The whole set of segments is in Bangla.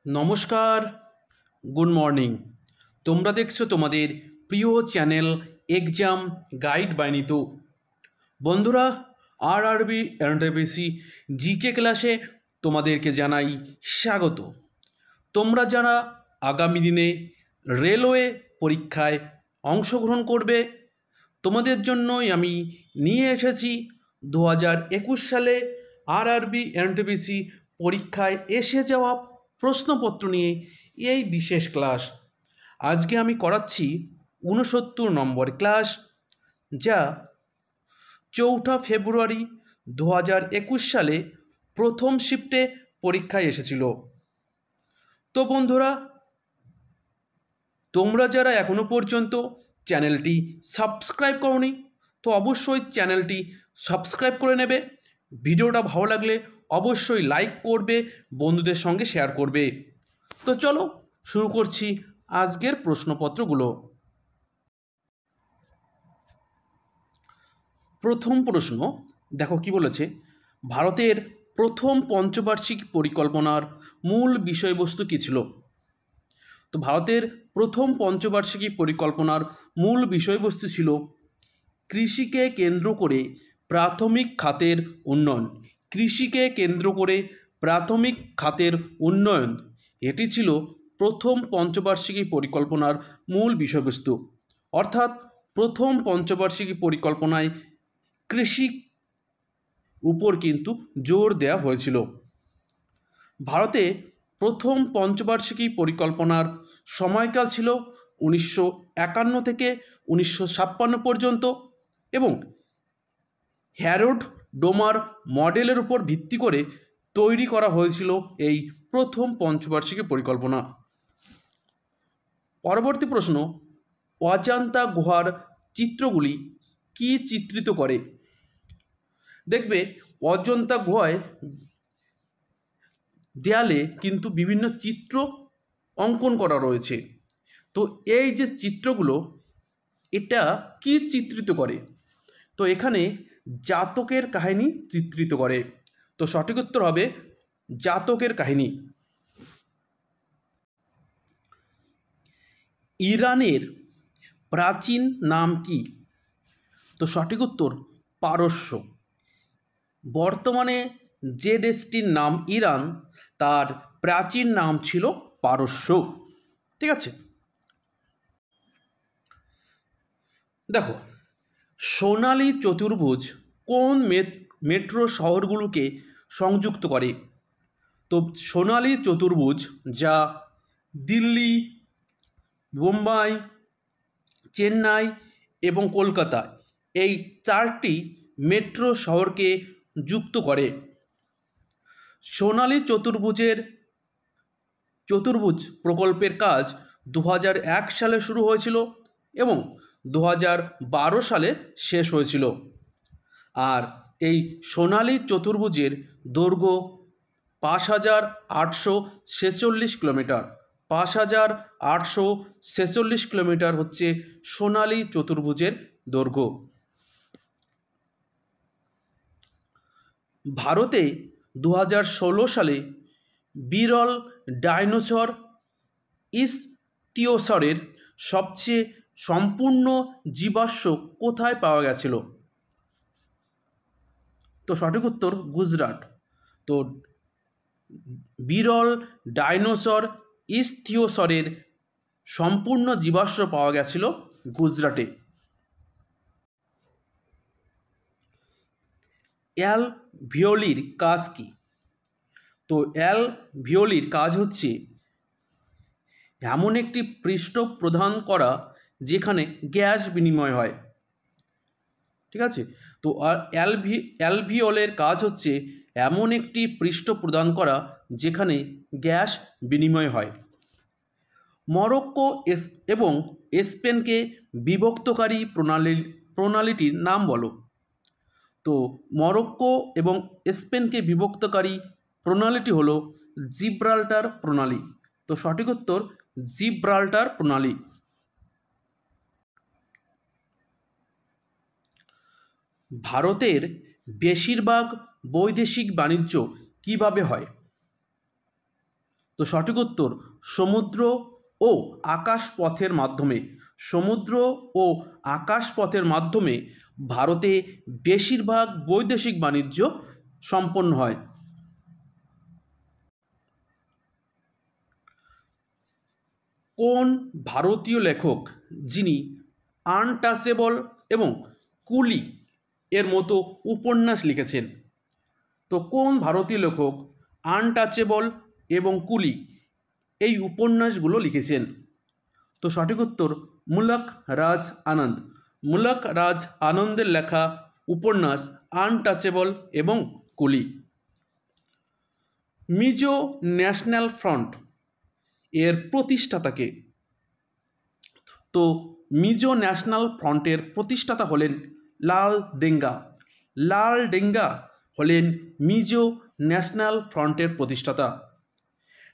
নমস্কার, গুড মর্নিং। তোমরা দেখছো তোমাদের প্রিয় channel exam guide by Nitu. বন্ধুরা, আরআরবি এনটিপিসি জিকে ক্লাসে তোমাদেরকে জানাই স্বাগত। তোমরা যারা আগামী দিনে রেলওয়ে পরীক্ষায় অংশগ্রহণ করবে, তোমাদের জন্যই আমি নিয়ে এসেছি 2021 সালে আরআরবি এনটিপিসি পরীক্ষায় এসে যাওয়া প্রশ্নপত্র নিয়ে এই বিশেষ ক্লাস। আজকে আমি করাচ্ছি 69 নম্বর ক্লাস, যা 4 ফেব্রুয়ারি 2021 সালে প্রথম শিফটে পরীক্ষায় এসেছিল। তো বন্ধুরা, তোমরা যারা এখনো পর্যন্ত চ্যানেলটি সাবস্ক্রাইব করোনি, তো অবশ্যই চ্যানেলটি সাবস্ক্রাইব করে নেবে। ভিডিওটা ভালো লাগলে অবশ্যই লাইক করবে, বন্ধুদের সঙ্গে শেয়ার করবে। তো চলো শুরু করছি আজকের প্রশ্নপত্রগুলো। প্রথম প্রশ্ন দেখো কি বলেছে। ভারতের প্রথম পঞ্চবার্ষিক পরিকল্পনার মূল বিষয়বস্তু কী ছিল? তো ভারতের প্রথম পঞ্চবার্ষিকী পরিকল্পনার মূল বিষয়বস্তু ছিল কৃষিকে কেন্দ্র করে প্রাথমিক খাতের উন্নয়ন। কৃষিকে কেন্দ্র করে প্রাথমিক খাতের উন্নয়ন, এটি ছিল প্রথম পঞ্চবার্ষিকী পরিকল্পনার মূল বিষয়বস্তু। অর্থাৎ প্রথম পঞ্চবার্ষিকী পরিকল্পনায় কৃষি উপর কিন্তু জোর দেওয়া হয়েছিল। ভারতে প্রথম পঞ্চবার্ষিকী পরিকল্পনার সময়কাল ছিল 1951 থেকে 1956 পর্যন্ত এবং হ্যারোড ডোমার মডেলের উপর ভিত্তি করে তৈরি করা হয়েছিল এই প্রথম পঞ্চবার্ষিকী পরিকল্পনা। পরবর্তী প্রশ্ন, অজন্তা গুহার চিত্রগুলি কি চিত্রিত করে? দেখবে অজন্তা গুহায় দেয়ালে কিন্তু বিভিন্ন চিত্র অঙ্কন করা রয়েছে। তো এই যে চিত্রগুলো, এটা কি চিত্রিত করে? তো এখানে জাতকের কাহিনী চিত্রিত করে। তো সঠিক উত্তর হবে জাতকের কাহিনী। ইরানের প্রাচীন নাম কি? তো সঠিক উত্তর পারস্য। বর্তমানে যে দেশটির নাম ইরান, তার প্রাচীন নাম ছিল পারস্য। ঠিক আছে, দেখো সোনালী চতুর্ভুজ কোন মেট্রো শহরগুলোকে সংযুক্ত করে? তো সোনালী চতুর্ভুজ, যা দিল্লি, বোম্বাই, চেন্নাই এবং কলকাতা, এই 4টি মেট্রো শহরকে যুক্ত করে। সোনালী চতুর্ভুজ প্রকল্পের কাজ 2001 সালে শুরু হয়েছিল এবং 2012 সালে শেষ হয়েছিল। আর এই সোনালী চতুর্ভুজের দৈর্ঘ্য 5846 কিলোমিটার। 5846 কিলোমিটার হচ্ছে সোনালী চতুর্ভুজের দৈর্ঘ্য। ভারতে 2016 সালে বিরল ডাইনোসর ইস্টিওসরের সবচেয়ে সম্পূর্ণ জীবাশ্ম কোথায় পাওয়া গেছিল? তো সঠিক উত্তর গুজরাট। তো বিরল ডাইনোসর ইস্টিওসরের সম্পূর্ণ জীবাশ্ম পাওয়া গেছিল গুজরাটে। অ্যালভিওলির কাজ কি? তো অ্যালভিওলির কাজ হচ্ছে এমন একটি পৃষ্ঠ প্রদান করা যেখানে গ্যাস বিনিময় হয়। ঠিক আছে, তো অ্যালভিওলের কাজ হচ্ছে এমন একটি পৃষ্ঠ প্রদান করা যেখানে গ্যাস বিনিময় হয়। মরক্কো এবং স্পেনকে বিভক্তকারী প্রণালীটির নাম বলো। তো মরক্কো এবং স্পেনকে বিভক্তকারী প্রণালীটি হলো জিব্রাল্টার প্রণালী। তো সঠিক উত্তর জিব্রাল্টার প্রণালী। ভারতের বেশিরভাগ বৈদেশিক বাণিজ্য কিভাবে হয়? তো সঠিক উত্তর সমুদ্র ও আকাশপথের মাধ্যমে। সমুদ্র ও আকাশপথের মাধ্যমে ভারতে বেশিরভাগ বৈদেশিক বাণিজ্য সম্পন্ন হয়। কোন ভারতীয় লেখক যিনি আনটাচেবল এবং কুলি এর মতো উপন্যাস লিখেছেন? তো কোন ভারতীয় লেখক আনটাচেবল এবং কুলি এই উপন্যাসগুলো লিখেছেন? তো সঠিক উত্তর মুলক রাজ আনন্দ। মুলক রাজ আনন্দের লেখা উপন্যাস আনটাচেবল এবং কুলি। মিজো ন্যাশনাল ফ্রন্ট এর প্রতিষ্ঠাতাকে? তো মিজো ন্যাশনাল ফ্রন্টের প্রতিষ্ঠাতা হলেন লাল ডেঙ্গা। লাল ডেঙ্গা হলেন মিজো ন্যাশনাল ফ্রন্টের প্রতিষ্ঠাতা।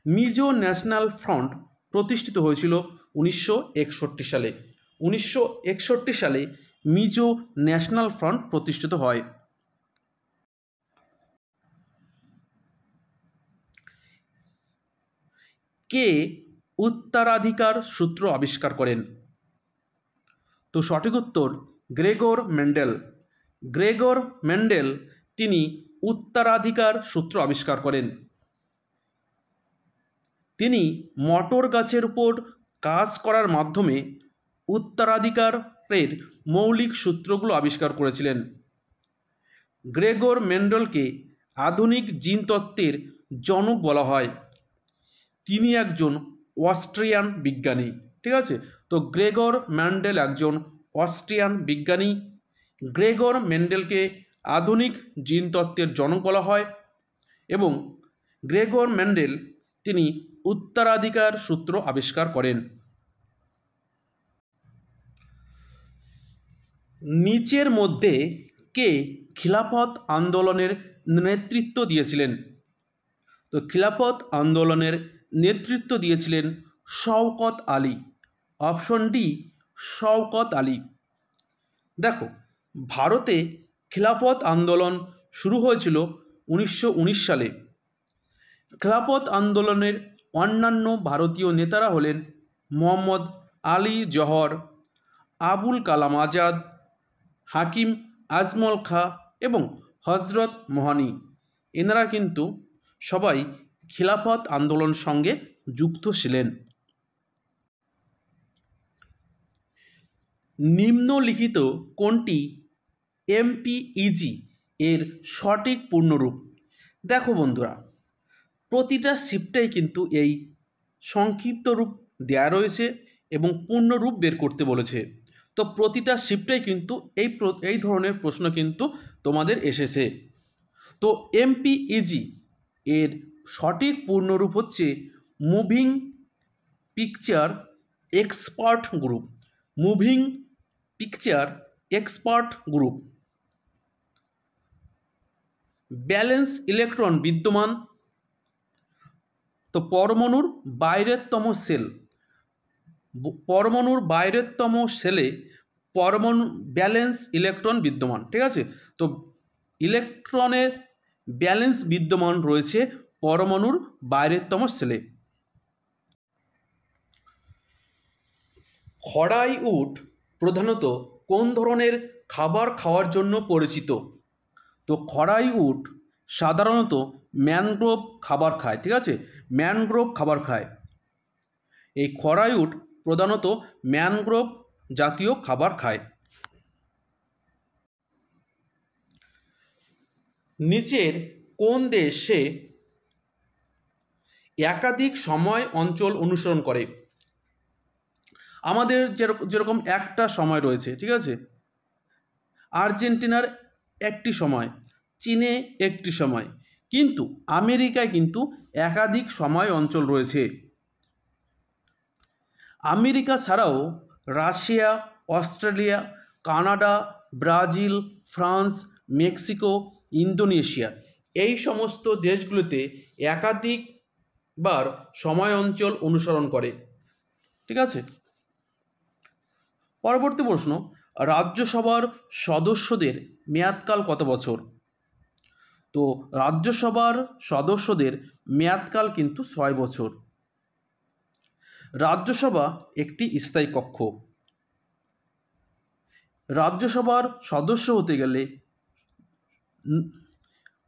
মিজো ন্যাশনাল ফ্রন্ট প্রতিষ্ঠিত হয়েছিল 1961 সালে। 1961 সালে মিজো ন্যাশনাল ফ্রন্ট প্রতিষ্ঠিত হয়। কে উত্তরাধিকার সূত্র আবিষ্কার করেন? তো সঠিক উত্তর গ্রেগর মেন্ডেল। গ্রেগর মেন্ডেল তিনি উত্তরাধিকার সূত্র আবিষ্কার করেন। তিনি মটর গাছের উপর কাজ করার মাধ্যমে উত্তরাধিকারের মৌলিক সূত্রগুলো আবিষ্কার করেছিলেন। গ্রেগর মেন্ডেলকে আধুনিক জিনতত্ত্বের জনক বলা হয়। তিনি একজন অস্ট্রিয়ান বিজ্ঞানী। ঠিক আছে, তো গ্রেগর মেন্ডেল একজন অস্ট্রিয়ান বিজ্ঞানী। গ্রেগর মেন্ডেলকে আধুনিক জিনতত্ত্বের জনক বলা হয় এবং গ্রেগর মেন্ডেল তিনি উত্তরাধিকার সূত্র আবিষ্কার করেন। নিচের মধ্যে কে খিলাফত আন্দোলনের নেতৃত্ব দিয়েছিলেন? তো খিলাফত আন্দোলনের নেতৃত্ব দিয়েছিলেন শওকত আলী। Option D Shaukat Ali. দেখো, ভারতে খিলাফত আন্দোলন শুরু হয়েছিল 1919 সালে। খিলাফত আন্দোলনের অন্যান্য ভারতীয় নেতারা হলেন মোহাম্মদ আলী জহর, আবুল কালাম আজাদ, হাকিম আজমল খাঁ এবং হজরত মোহানি। এনারা কিন্তু সবাই খিলাফত আন্দোলনের সঙ্গে যুক্ত ছিলেন। নিম্নলিখিত কোনটি এমপিইজি এর সঠিক পূর্ণরূপ? দেখো বন্ধুরা, প্রতিটা শিফটেই কিন্তু এই সংক্ষিপ্ত রূপ দেয়া রয়েছে এবং পূর্ণরূপ বের করতে বলেছে। তো প্রতিটা শিফটেই কিন্তু এই ধরনের প্রশ্ন কিন্তু তোমাদের এসেছে। তো এমপিইজি এর সঠিক পূর্ণরূপ হচ্ছে moving picture expert group. Moving picture expert group. Balance electron বিদ্যমান তো পরমাণুর বাইরেরতম সেল। পরমাণুর বাইরেরতম সেলে পরমাণু ব্যালেন্স ইলেকট্রন বিদ্যমান। ঠিক আছে, তো ইলেকট্রনের ব্যালেন্স বিদ্যমান রয়েছে পরমাণুর বাইরেরতম সেলে। খড়াই উট প্রধানত কোন ধরনের খাবার খাওয়ার জন্য পরিচিত? তো খড়াই উট সাধারণত ম্যানগ্রোভ খাবার খায়। ঠিক আছে, ম্যানগ্রোভ খাবার খায়। এই খড়াই উট প্রধানত ম্যানগ্রোভ জাতীয় খাবার খায়। নিচের কোন দেশে একাধিক সময় অঞ্চল অনুসরণ করে? আমাদের যেরকম একটা সময় রয়েছে, ঠিক আছে, আর্জেন্টিনার একটি সময়, চীনে একটি সময়, কিন্তু আমেরিকায় কিন্তু একাধিক সময় অঞ্চল রয়েছে। আমেরিকা ছাড়াও Russia, Australia, Canada, Brazil, France, Mexico, Indonesia এই সমস্ত দেশগুলোতে একাধিকবার সময় অঞ্চল অনুসরণ করে। ঠিক আছে, পরবর্তী প্রশ্ন, রাজ্যসভার সদস্যদের মেয়াদকাল কত বছর? তো রাজ্যসভার সদস্যদের মেয়াদকাল কিন্তু 6 বছর। রাজ্যসভা একটি স্থায়ী কক্ষ। রাজ্যসভার সদস্য হতে গেলে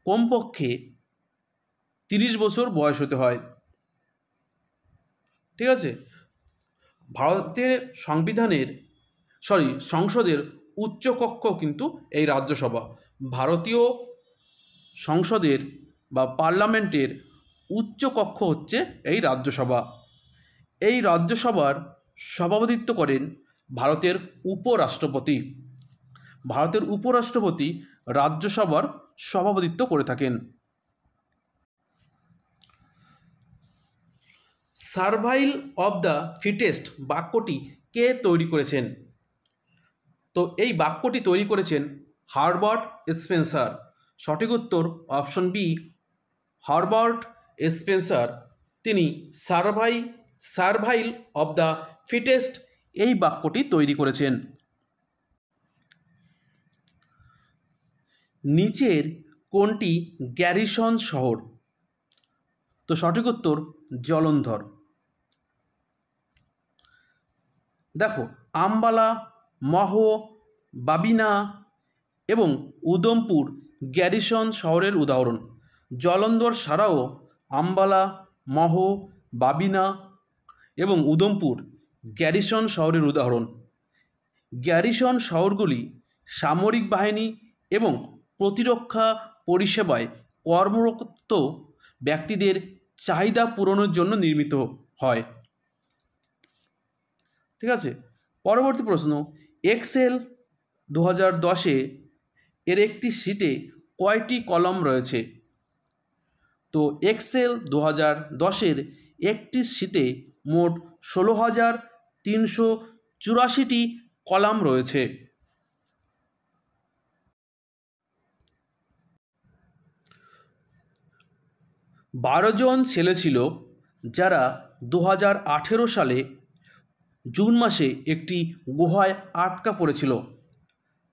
কমপক্ষে 30 বছর বয়স হতে হয়। ঠিক আছে। ভারতের সংসদের উচ্চকক্ষ কিন্তু এই রাজ্যসভা। ভারতীয় সংসদের বা পার্লামেন্টের উচ্চকক্ষ হচ্ছে এই রাজ্যসভা। এই রাজ্যসভার সভাপতিত্ব করেন ভারতের উপরাষ্ট্রপতি। ভারতের উপরাষ্ট্রপতি রাজ্যসভার সভাপতিত্ব করে থাকেন। সার্ভাইল অব দ্য ফিটেস্ট বাক্যটি কে তৈরি করেছেন? তো এই বাক্যটি তৈরি করেছেন হারবার্ট স্পেন্সার। সঠিক উত্তর অপশন বি, হারবার্ট স্পেন্সার। তিনি সার্ভাইল অব দ্য ফিটেস্ট এই বাক্যটি তৈরি করেছেন। নিচের কোনটি গ্যারিসন শহর? তো সঠিক উত্তর জলন্ধর। দেখো, আম্বালা, মহো, বাবিনা এবং উদমপুর গ্যারিসন শহরের উদাহরণ। জলন্ধর ছাড়াও আম্বালা, মহো, বাবিনা এবং উদমপুর গ্যারিসন শহরের উদাহরণ। গ্যারিসন শহরগুলি সামরিক বাহিনী এবং প্রতিরক্ষা পরিষেবায় কর্মরত ব্যক্তিদের চাহিদা পূরণের জন্য নির্মিত হয়। ঠিক আছে। পরবর্তী প্রশ্ন, এক্সেল 2010 এর একটি শিটে কয়টি কলাম রয়েছে? তো এক্সেল 2010 একটি শিটে মোট 16,384টি কলাম রয়েছে। বারো জন ছেলে ছিল যারা 2018 সালে জুন মাসে একটি গুহায় আটকা পড়েছিল।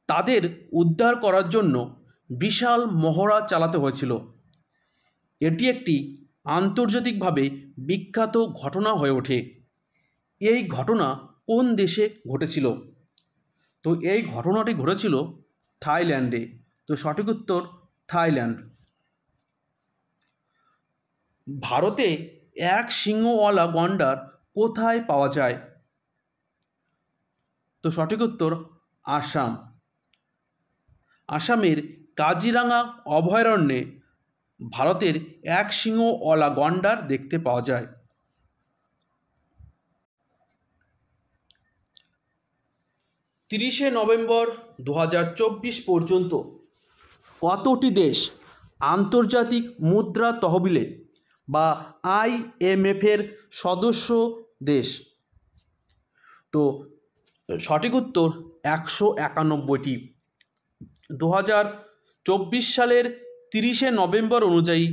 তাদের উদ্ধার করার জন্য বিশাল মহড়া চালাতে হয়েছিল। এটি একটি আন্তর্জাতিকভাবে বিখ্যাত ঘটনা হয়ে ওঠে। এই ঘটনা কোন দেশে ঘটেছিল? তো এই ঘটনাটি ঘটেছিল থাইল্যান্ডে। তো সঠিক উত্তর থাইল্যান্ড। ভারতে এক সিংহওয়ালা গন্ডার কোথায় পাওয়া যায়? তো সঠিক উত্তর আসাম। আসামের কাজিরাঙা অভয়ারণ্যে ভারতের এক সিংহওয়ালা গন্ডার দেখতে পাওয়া যায়। 30শে নভেম্বর 2024 পর্যন্ত কতটি দেশ আন্তর্জাতিক মুদ্রা তহবিলে বা IMFের সদস্য দেশ? তো সঠিক উত্তর 191টি। 2024 সালের 30শে নভেম্বর অনুযায়ী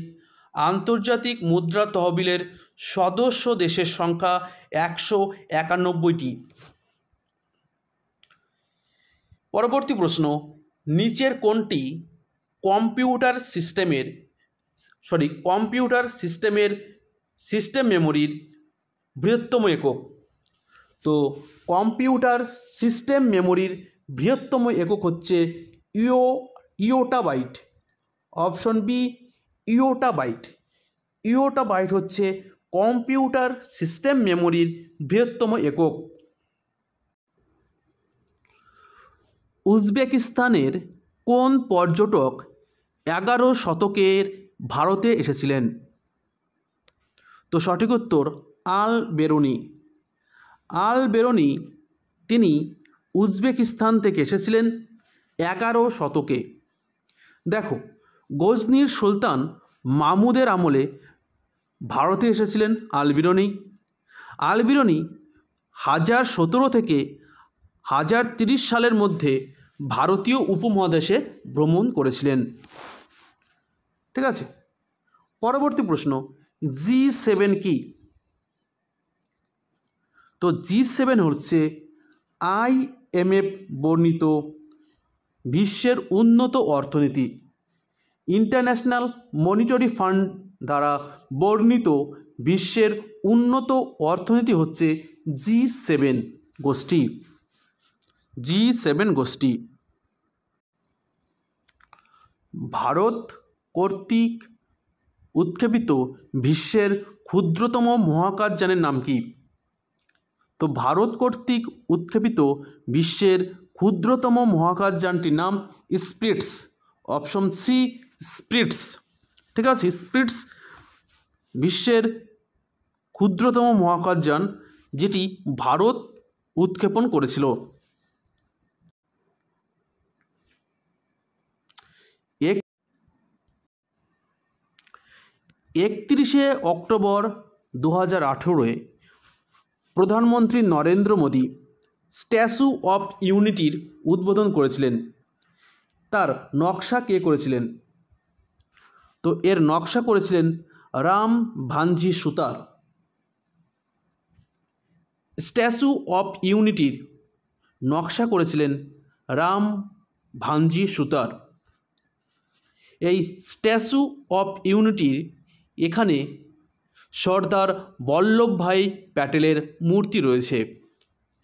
আন্তর্জাতিক মুদ্রা তহবিলের সদস্য দেশের সংখ্যা 191টি। পরবর্তী প্রশ্ন, নিচের কোনটি কম্পিউটার সিস্টেম মেমোরির বৃহত্তম একক? তো কম্পিউটার সিস্টেম মেমোরির বৃহত্তম একক হচ্ছে ইয়োটাবাইট। Option B, ইয়োটাবাইট। ইয়োটাবাইট হচ্ছে কম্পিউটার সিস্টেম মেমোরির বৃহত্তম একক। উজবেকিস্তানের কোন পর্যটক 11 শতকের ভারতে এসেছিলেন? তো সঠিক উত্তর আল বেরুনি। আল বেরুনি তিনি উজবেকিস্তান থেকে এসেছিলেন 11 শতকে। দেখো, গজনির সুলতান মাহমুদের আমলে ভারতে এসেছিলেন আল বেরুনি। আল বেরুনি 1017 থেকে 1030 সালের মধ্যে ভারতীয় উপমহাদেশে ভ্রমণ করেছিলেন। ঠিক আছে। পরবর্তী প্রশ্ন, G7 কি? তো G7 হচ্ছে IMF বর্ণিত বিশ্বের উন্নত অর্থনীতি। ইন্টারন্যাশনাল মনিটারি ফান্ড দ্বারা বর্ণিত বিশ্বের উন্নত অর্থনীতি হচ্ছে G7 গোষ্ঠী। G7 গোষ্ঠী। ভারত কর্তৃক উৎক্ষেপিত বিশ্বের ক্ষুদ্রতম মহাকাশযানের নাম কি? তো ভারত কর্তৃক উৎক্ষেপিত বিশ্বের ক্ষুদ্রতম মহাকাশযানটির নাম স্পিরিটস। Option C, spirits. ঠিক আছে, স্পিরিটস বিশ্বের ক্ষুদ্রতম মহাকাশযান, যেটি ভারত উৎক্ষেপণ করেছিল। 31শে অক্টোবর 2018-এ প্রধানমন্ত্রী নরেন্দ্র মোদী স্ট্যাচু অফ ইউনিটির উদ্বোধন করেছিলেন। তার নকশা কে করেছিলেন? তো এর নকশা করেছিলেন রাম ভানজি সুতার। স্ট্যাচু অফ ইউনিটির নকশা করেছিলেন রাম ভানজি সুতার। এই স্ট্যাচু অফ ইউনিটির এখানে সর্দার বল্লভভাই প্যাটেলের মূর্তি রয়েছে।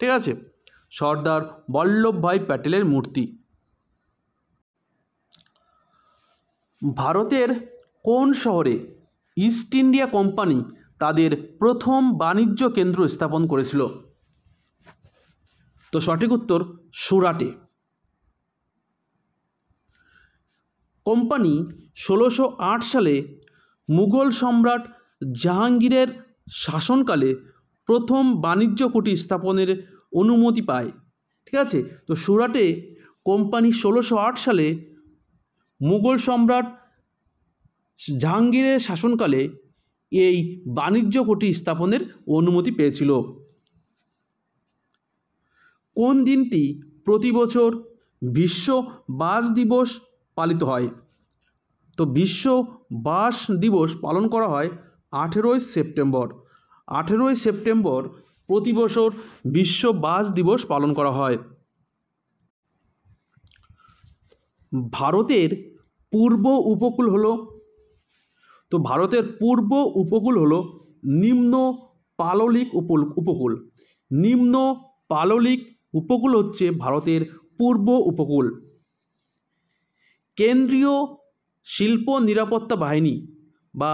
ঠিক আছে, সর্দার বল্লভভাই প্যাটেলের মূর্তি। ভারতের কোন শহরে ইস্ট ইন্ডিয়া কোম্পানি তাদের প্রথম বাণিজ্য কেন্দ্র স্থাপন করেছিল? তো সঠিক উত্তর সুরাটে। কোম্পানি 1608 সালে মুঘল সম্রাট জাহাঙ্গীরের শাসনকালে প্রথম বাণিজ্য কুটি স্থাপনের অনুমতি পায়। ঠিক আছে, তো সুরাটে কোম্পানি 1608 সালে মুঘল সম্রাট জাহাঙ্গীরের শাসনকালে এই বাণিজ্য কুটি স্থাপনের অনুমতি পেয়েছিল। কোন দিনটি প্রতি বছর বিশ্ব বাস দিবস পালিত হয়? তো বিশ্ব বাস দিবস পালন করা হয় 18ই সেপ্টেম্বর। 18ই সেপ্টেম্বর প্রতি বছর বিশ্ব বাস দিবস পালন করা হয়। ভারতের পূর্ব উপকূল হলো, তো ভারতের পূর্ব উপকূল হলো নিম্ন পাললিক উপকূল। নিম্ন পাললিক উপকূল হচ্ছে ভারতের পূর্ব উপকূল। কেন্দ্রীয় শিল্প নিরাপত্তা বাহিনী বা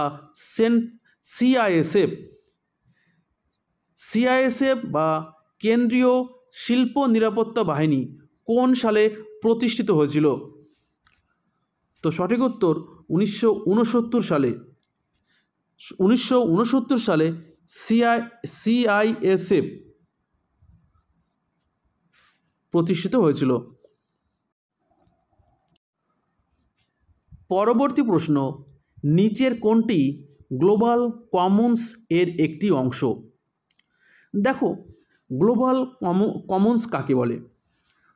সিআইএসএফ বা কেন্দ্রীয় শিল্প নিরাপত্তা বাহিনী কোন সালে প্রতিষ্ঠিত হয়েছিল? তো সঠিক উত্তর 1969 সালে। 1969 সালে সিআইএসএফ প্রতিষ্ঠিত হয়েছিল। পরবর্তী প্রশ্ন, নিচের কোনটি গ্লোবাল কমন্স এর একটি অংশ? দেখো, গ্লোবাল কমন্স কাকে বলে?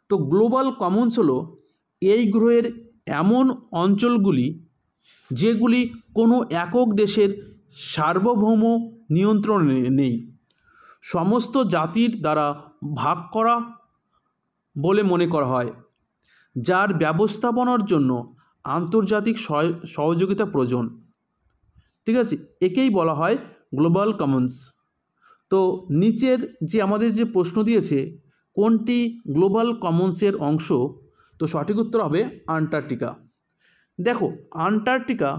তো গ্লোবাল কমন্স হলো এই গ্রহের এমন অঞ্চলগুলি যেগুলি কোনো একক দেশের সার্বভৌম নিয়ন্ত্রণে নেই, সমস্ত জাতির দ্বারা ভাগ করা বলে মনে করা হয়, যার ব্যবস্থাপনার জন্য আন্তর্জাতিক সহযোগিতা প্রয়োজন। ঠিক আছে, একেই বলা হয় গ্লোবাল কমন্স। তো নিচের যে আমাদের যে প্রশ্ন দিয়েছে কোনটি গ্লোবাল কমন্সের অংশ, তো সঠিক উত্তর হবে আন্টার্কটিকা। দেখো, আন্টার্কটিকা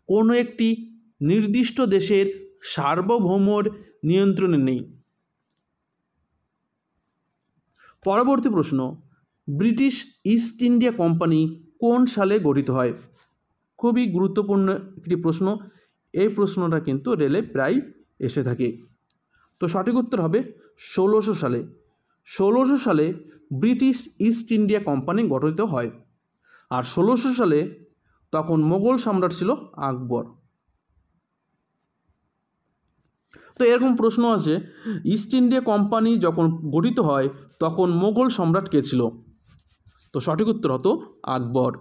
কোনো একটি নির্দিষ্ট দেশের সার্বভৌমর নিয়ন্ত্রণে নেই। পরবর্তী প্রশ্ন, ব্রিটিশ ইস্ট ইন্ডিয়া কোম্পানি কোন সালে গঠিত হয়? খুবই গুরুত্বপূর্ণ একটি প্রশ্ন। এই প্রশ্নটা কিন্তু রেলে প্রায় এসে থাকে। তো সঠিক উত্তর হবে 1600 সালে। 1600 সালে ব্রিটিশ ইস্ট ইন্ডিয়া কোম্পানি গঠিত হয়। আর 1600 সালে তখন মোগল সম্রাট ছিল আকবর। তো এরকম প্রশ্ন আছে, ইস্ট ইন্ডিয়া কোম্পানি যখন গঠিত হয় তখন মোগল সম্রাট কে ছিল? তো সঠিক উত্তর হতো আকবর।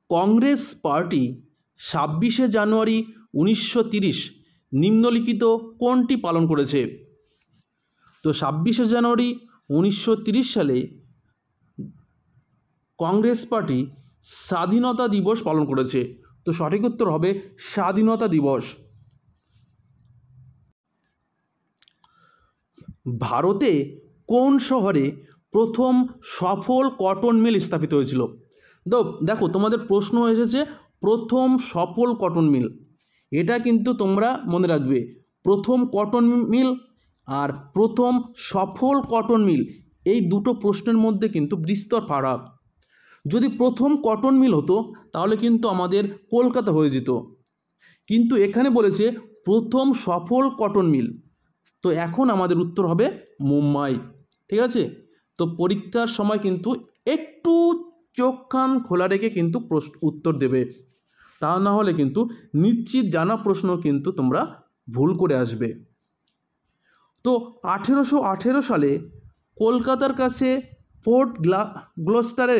কংগ্রেস পার্টি 26শে জানুয়ারি 1930 নিম্নলিখিত কোনটি পালন করেছে? তো 26শে জানুয়ারি 1930 সালে কংগ্রেস পার্টি স্বাধীনতা দিবস পালন করেছে? তো সঠিক উত্তর হবে স্বাধীনতা দিবস। ভারতে কোন শহরে প্রথম সফল কটন মিল স্থাপিত হয়েছিল? দেখো তোমাদের প্রশ্ন এসেছে প্রথম সফল কটন মিল, এটা কিন্তু তোমরা মনে রাখবে। প্রথম কটন মিল আর প্রথম সফল কটন মিল, এই দুটো প্রশ্নের মধ্যে কিন্তু বিস্তর ফারাক। যদি প্রথম কটন মিল হতো তাহলে কিন্তু আমাদের কলকাতা হয়ে যেত, কিন্তু এখানে বলেছে প্রথম সফল কটন মিল, তো এখন আমাদের উত্তর হবে মুম্বাই। ঠিক আছে, তো পরীক্ষার সময় কিন্তু একটু চোখ কান খোলা রেখে কিন্তু উত্তর দেবে, তা না হলে কিন্তু নিশ্চিত জানা প্রশ্ন কিন্তু তোমরা ভুল করে আসবে। তো 1818 সালে কলকাতার কাছে ফোর্ট গ্লস্টারে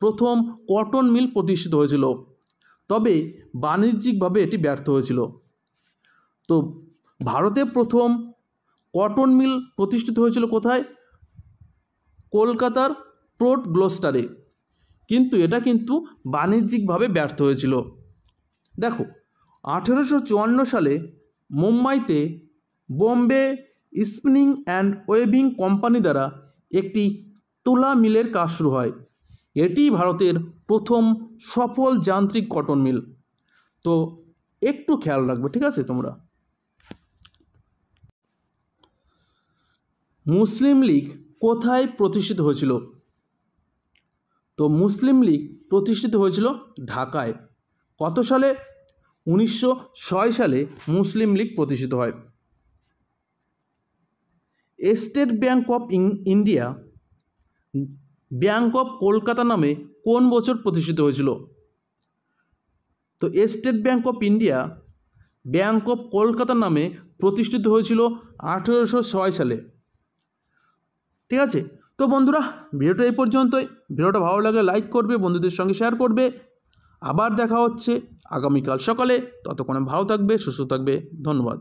প্রথম কটন মিল প্রতিষ্ঠিত হয়েছিল, তবে বাণিজ্যিকভাবে এটি ব্যর্থ হয়েছিল। তো ভারতে প্রথম কটন মিল প্রতিষ্ঠিত হয়েছিল কোথায়? কলকাতার ফোর্ট গ্লস্টারে, কিন্তু এটা কিন্তু বাণিজ্যিকভাবে ব্যর্থ হয়েছিল। দেখো 1854 সালে মুম্বাইতে Bombay spinning and waving company দ্বারা একটি তুলা মিলের কাজ শুরু হয়। এটি ভারতের প্রথম সফল যান্ত্রিক কটন মিল। তো একটু খেয়াল রাখবে, ঠিক আছে তোমরা। মুসলিম লীগ কোথায় প্রতিষ্ঠিত হয়েছিল? তো মুসলিম লীগ প্রতিষ্ঠিত হয়েছিল ঢাকায়। কত সালে? 1906 সালে মুসলিম লীগ প্রতিষ্ঠিত হয়। State bank of India bank of Kolkata নামে কোন বছর প্রতিষ্ঠিত হয়েছিল? তো state bank of India bank of Kolkata নামে প্রতিষ্ঠিত হয়েছিল 1806 সালে। ঠিক আছে, তো বন্ধুরা ভিডিওটা এই পর্যন্তই। ভিডিওটা ভালো লাগলে লাইক করবে, বন্ধুদের সঙ্গে শেয়ার করবে। আবার দেখা হচ্ছে আগামীকাল সকালে। ততক্ষণে ভালো থাকবে, সুস্থ থাকবে। ধন্যবাদ।